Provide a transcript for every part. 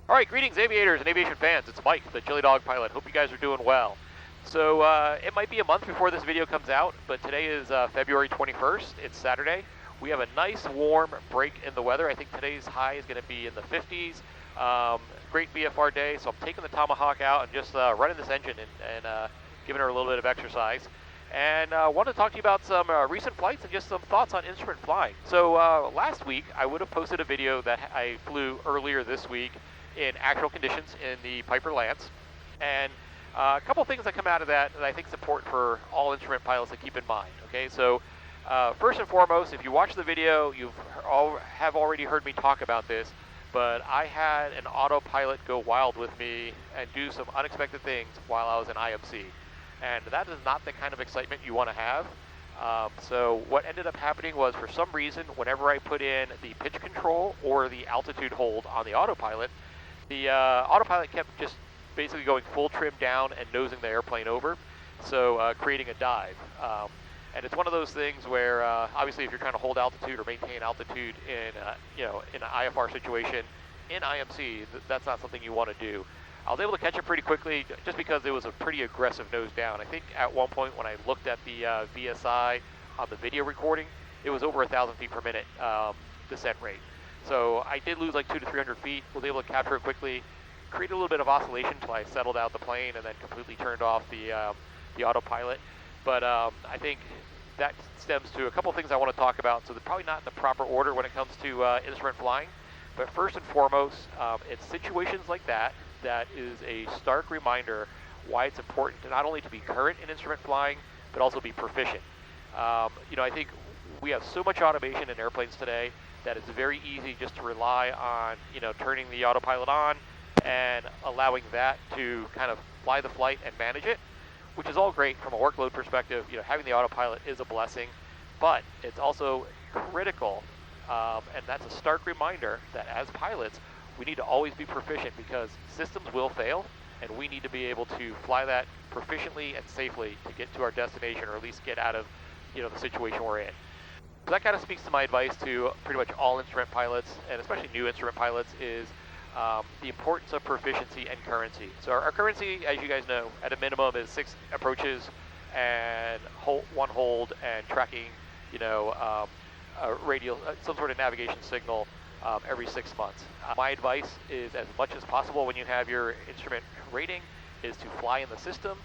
All right, greetings aviators and aviation fans. It's Mike, the Chili Dog pilot. Hope you guys are doing well. So it might be a month before this video comes out, but today is February 21st. It's Saturday. We have a nice warm break in the weather. I think today's high is going to be in the 50s. Great VFR day, so I'm taking the Tomahawk out and just running this engine and giving her a little bit of exercise. And I want to talk to you about some recent flights and just some thoughts on instrument flying. So last week, I would have posted a video that I flew earlier this week in actual conditions in the Piper Lance. And a couple things that come out of that I think is important for all instrument pilots to keep in mind. Okay, so first and foremost, if you watch the video, you have already heard me talk about this, but I had an autopilot go wild with me and do some unexpected things while I was in IMC. And that is not the kind of excitement you want to have. So what ended up happening was, for some reason, whenever I put in the pitch control or the altitude hold on the autopilot, the autopilot kept just basically going full trim down and nosing the airplane over, so creating a dive. And it's one of those things where, obviously, if you're trying to hold altitude or maintain altitude in, in an IFR situation in IMC, that's not something you want to do. I was able to catch it pretty quickly just because it was a pretty aggressive nose down. I think at one point when I looked at the VSI on the video recording, it was over 1,000 feet per minute descent rate. So I did lose like 200 to 300 feet, was able to capture it quickly, created a little bit of oscillation until I settled out the plane and then completely turned off the autopilot. But I think that stems to a couple things I want to talk about. So they're probably not in the proper order when it comes to instrument flying. But first and foremost, it's situations like that is a stark reminder why it's important to not only to be current in instrument flying, but also be proficient. I think we have so much automation in airplanes today that it's very easy just to rely on, turning the autopilot on and allowing that to kind of fly the flight and manage it, which is all great from a workload perspective. Having the autopilot is a blessing, but it's also critical, and that's a stark reminder that as pilots, we need to always be proficient, because systems will fail, and we need to be able to fly that proficiently and safely to get to our destination, or at least get out of, the situation we're in. So that kind of speaks to my advice to pretty much all instrument pilots, and especially new instrument pilots, is the importance of proficiency and currency. So our currency, as you guys know, at a minimum is 6 approaches and one hold and tracking, a radial, some sort of navigation signal every 6 months. My advice is, as much as possible when you have your instrument rating, is to fly in the system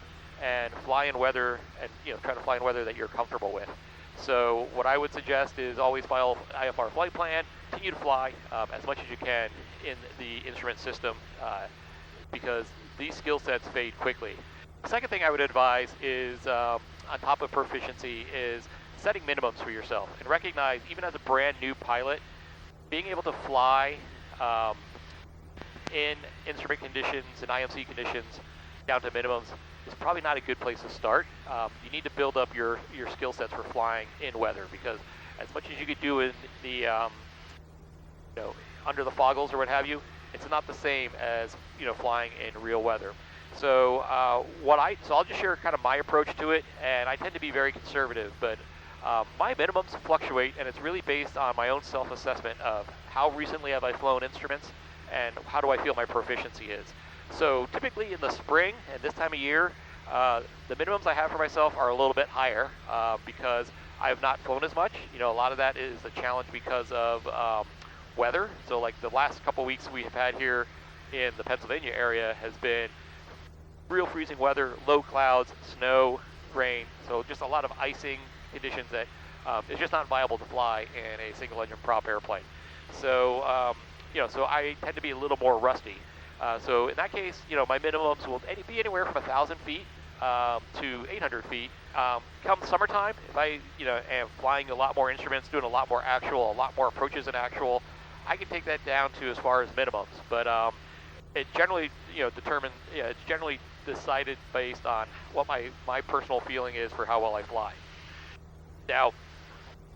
and fly in weather, and try to fly in weather that you're comfortable with. So what I would suggest is always file IFR flight plan, continue to fly as much as you can in the instrument system, because these skill sets fade quickly. The second thing I would advise is, on top of proficiency, is setting minimums for yourself, and recognize, even as a brand new pilot, being able to fly in instrument conditions and IMC conditions down to minimums is probably not a good place to start. You need to build up your skill sets for flying in weather, because as much as you could do in the under the foggles or what have you, it's not the same as flying in real weather. So I'll just share kind of my approach to it, and I tend to be very conservative, but my minimums fluctuate, and it's really based on my own self-assessment of how recently have I flown instruments and how do I feel my proficiency is. So typically in the spring and this time of year, the minimums I have for myself are a little bit higher because I have not flown as much. A lot of that is a challenge because of weather. So like the last couple weeks we have had here in the Pennsylvania area has been real freezing weather, low clouds, snow, rain. So just a lot of icing conditions that it's just not viable to fly in a single engine prop airplane. So so I tend to be a little more rusty. So in that case, my minimums will be anywhere from 1,000 feet to 800 feet. Come summertime, if I am flying a lot more instruments, doing a lot more actual, a lot more approaches in actual, I can take that down to as far as minimums. But it generally it's generally decided based on what my personal feeling is for how well I fly. Now,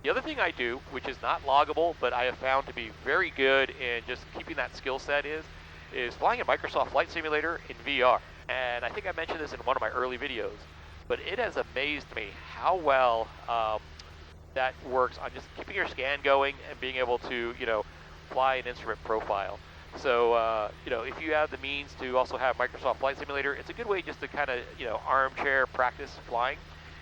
the other thing I do, which is not loggable, but I have found to be very good in just keeping that skill set, is flying a Microsoft Flight Simulator in VR. And I think I mentioned this in one of my early videos, but it has amazed me how well that works on just keeping your scan going and being able to, fly an instrument profile. So, you know, if you have the means to also have Microsoft Flight Simulator, it's a good way just to kind of, you know, armchair practice flying.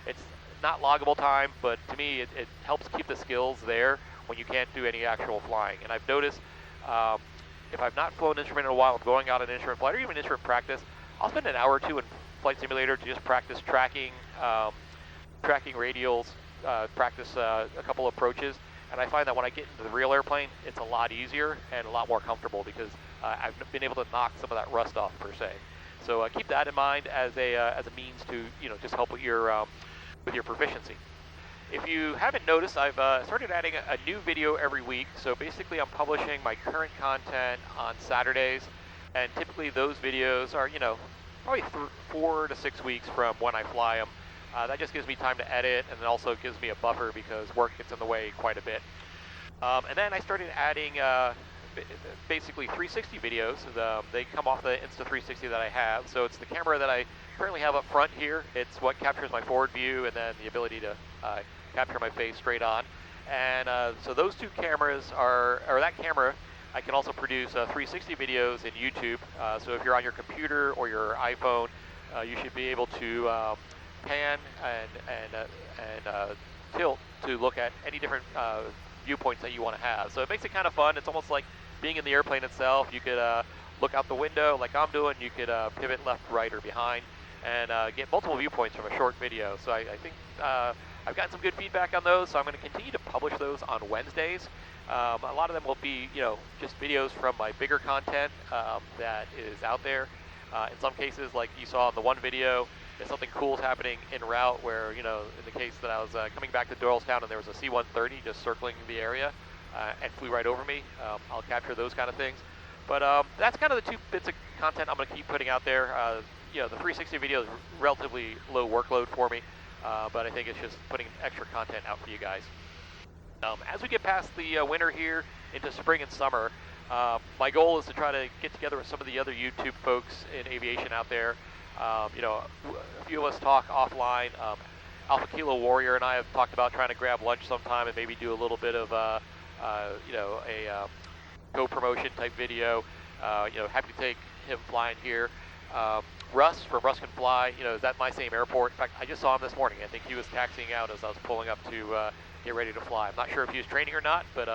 It's not loggable time, but to me, it helps keep the skills there when you can't do any actual flying. And I've noticed if I've not flown an instrument in a while, I'm going out on an instrument flight or even instrument practice, I'll spend an hour or two in Flight Simulator to just practice tracking, tracking radials, practice a couple approaches. And I find that when I get into the real airplane, it's a lot easier and a lot more comfortable because I've been able to knock some of that rust off per se. So keep that in mind as a means to, you know, just help with your proficiency. If you haven't noticed, I've started adding a new video every week. So basically, I'm publishing my current content on Saturdays, and typically those videos are, you know, probably 4 to 6 weeks from when I fly them. That just gives me time to edit, and it also gives me a buffer because work gets in the way quite a bit. And then I started adding basically 360 videos. They come off the Insta360 that I have. So it's the camera that I currently have up front here. It's what captures my forward view and then the ability to capture my face straight on. And so those two cameras or that camera, I can also produce 360 videos in YouTube. So if you're on your computer or your iPhone, you should be able to pan and tilt to look at any different viewpoints that you want to have. So it makes it kind of fun. It's almost like being in the airplane itself. You could look out the window like I'm doing. You could pivot left, right, or behind, and get multiple viewpoints from a short video. So I think I've gotten some good feedback on those. So I'm going to continue to publish those on Wednesdays. A lot of them will be, you know, just videos from my bigger content that is out there. In some cases, like you saw in the one video, if something cool is happening en route where, you know, in the case that I was coming back to Doylestown and there was a C-130 just circling the area and flew right over me, I'll capture those kind of things. But that's kind of the two bits of content I'm going to keep putting out there. You know, the 360 video is relatively low workload for me, but I think it's just putting extra content out for you guys. As we get past the winter here into spring and summer, my goal is to try to get together with some of the other YouTube folks in aviation out there. You know, a few of us talk offline. Alpha Kilo Warrior and I have talked about trying to grab lunch sometime and maybe do a little bit of, you know, a co-promotion type video. You know, happy to take him flying here. Russ from Russ Can Fly, you know, is at my same airport. In fact, I just saw him this morning. I think he was taxiing out as I was pulling up to get ready to fly. I'm not sure if he was training or not, but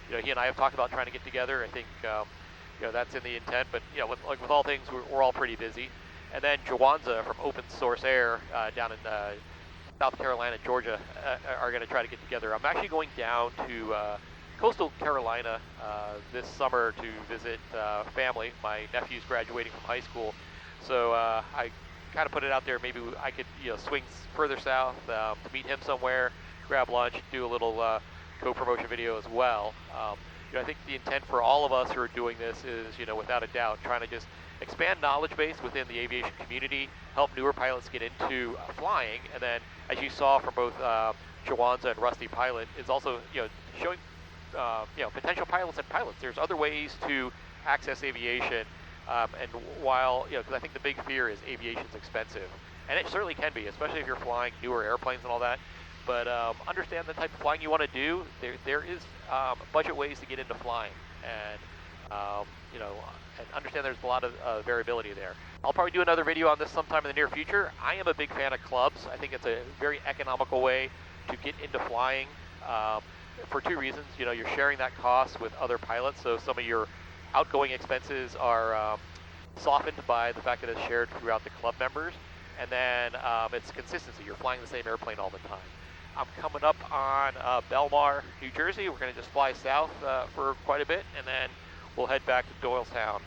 you know, he and I have talked about trying to get together. I think you know, that's in the intent. But you know, with all things, we're all pretty busy. And then Jawanza from Open Source Air down in South Carolina, Georgia, are going to try to get together. I'm actually going down to coastal Carolina this summer to visit family. My nephew's graduating from high school, so I kind of put it out there. Maybe I could, you know, swing further south to meet him somewhere, grab lunch, do a little co-promotion video as well. You know, I think the intent for all of us who are doing this is, you know, without a doubt, trying to just expand knowledge base within the aviation community, help newer pilots get into flying, and then, as you saw from both Jawanza and Rusty Pilot, is also, you know, showing you know, potential pilots and pilots. There's other ways to access aviation, and while, you know, because I think the big fear is aviation's expensive, and it certainly can be, especially if you're flying newer airplanes and all that. But understand the type of flying you want to do. There is budget ways to get into flying, and you know, and understand there's a lot of variability there. I'll probably do another video on this sometime in the near future. I am a big fan of clubs. I think it's a very economical way to get into flying for two reasons. You know, you're sharing that cost with other pilots, so some of your outgoing expenses are softened by the fact that it's shared throughout the club members, and then it's consistency. You're flying the same airplane all the time. I'm coming up on Belmar, New Jersey. We're going to just fly south for quite a bit, and then we'll head back to Doylestown.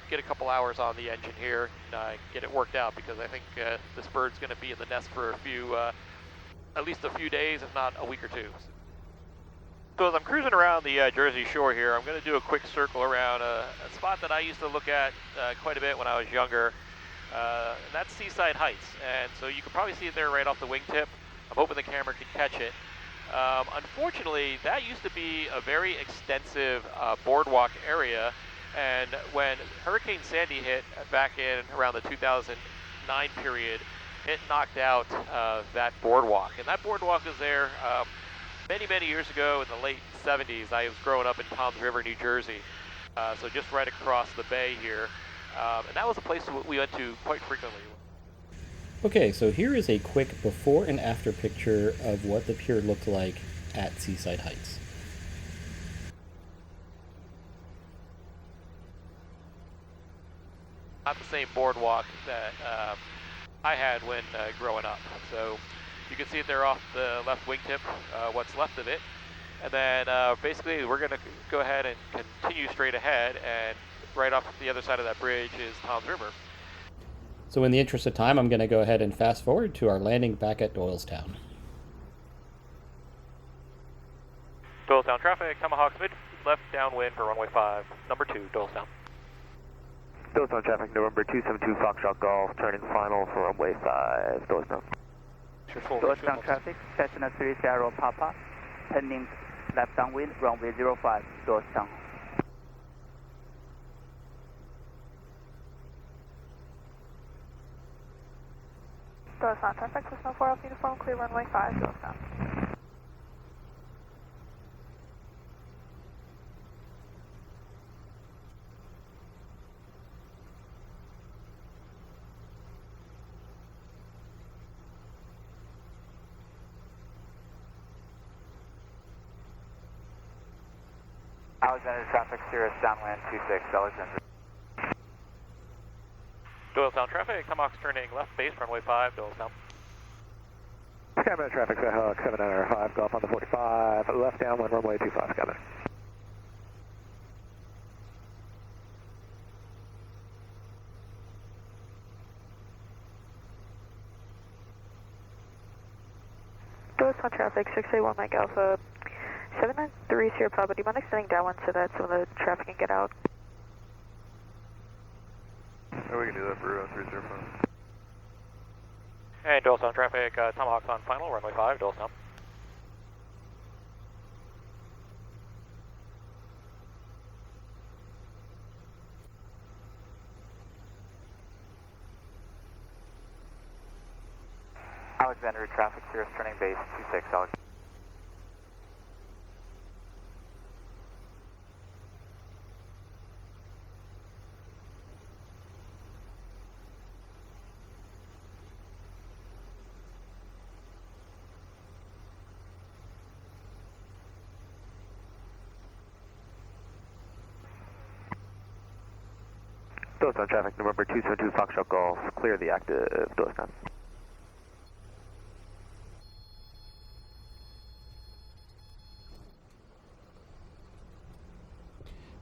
Get a couple hours on the engine here and get it worked out, because I think this bird's going to be in the nest for at least a few days, if not a week or two. So as I'm cruising around the Jersey Shore here, I'm going to do a quick circle around a spot that I used to look at quite a bit when I was younger. And that's Seaside Heights, and so you can probably see it there right off the wingtip. I'm hoping the camera can catch it. Unfortunately, that used to be a very extensive boardwalk area, and when Hurricane Sandy hit back in around the 2009 period, it knocked out that boardwalk. And that boardwalk was there many, many years ago in the late 70s. I was growing up in Toms River, New Jersey. so just right across the bay here. And that was a place we went to quite frequently. Okay, so here is a quick before and after picture of what the pier looked like at Seaside Heights. Not the same boardwalk that I had when growing up. So you can see it there off the left wingtip, what's left of it. And then basically we're going to go ahead and continue straight ahead, and right off the other side of that bridge is Tom's River. So in the interest of time, I'm going to go ahead and fast forward to our landing back at Doylestown. Doylestown traffic, Tomahawk mid left downwind for runway 5, number 2, Doylestown. Doylestown traffic, November 272 Foxtrot Golf, turning final for runway 5, Doylestown. Doylestown traffic, Cessna 30 Papa, pending left downwind, runway 05, Doylestown. Doylestown traffic, Cessna 4 Alpha Uniform, clear runway 5, Doylestown. Alexander traffic, Cirrus downwind 26, Alexander. Doylestown traffic, Tomahawk's turning left base, runway 5, Doylestown. Skybound traffic, Skyhawk 795 Golf on the 45, left downwind, runway 25, Skybound. Doylestown traffic, 681 Mike Alpha, 793 Sierra Papa. Do you mind extending downwind so that some of the traffic can get out? Oh, we can do that for 305. And Doylestown traffic, Tomahawk's on final, runway 5, Doylestown. Alexander traffic, Cirrus turning base 26, Alexander. Doylestown traffic, November 272 Foxtrot Golf, clear the active Doylestown.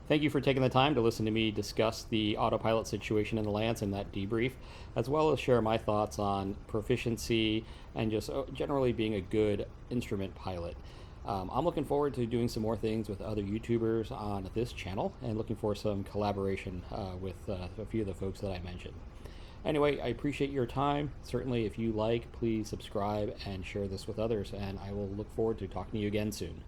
Thank you for taking the time to listen to me discuss the autopilot situation in the Lance and that debrief, as well as share my thoughts on proficiency and just generally being a good instrument pilot. I'm looking forward to doing some more things with other YouTubers on this channel and looking for some collaboration with a few of the folks that I mentioned. Anyway, I appreciate your time. Certainly, if you like, please subscribe and share this with others, and I will look forward to talking to you again soon.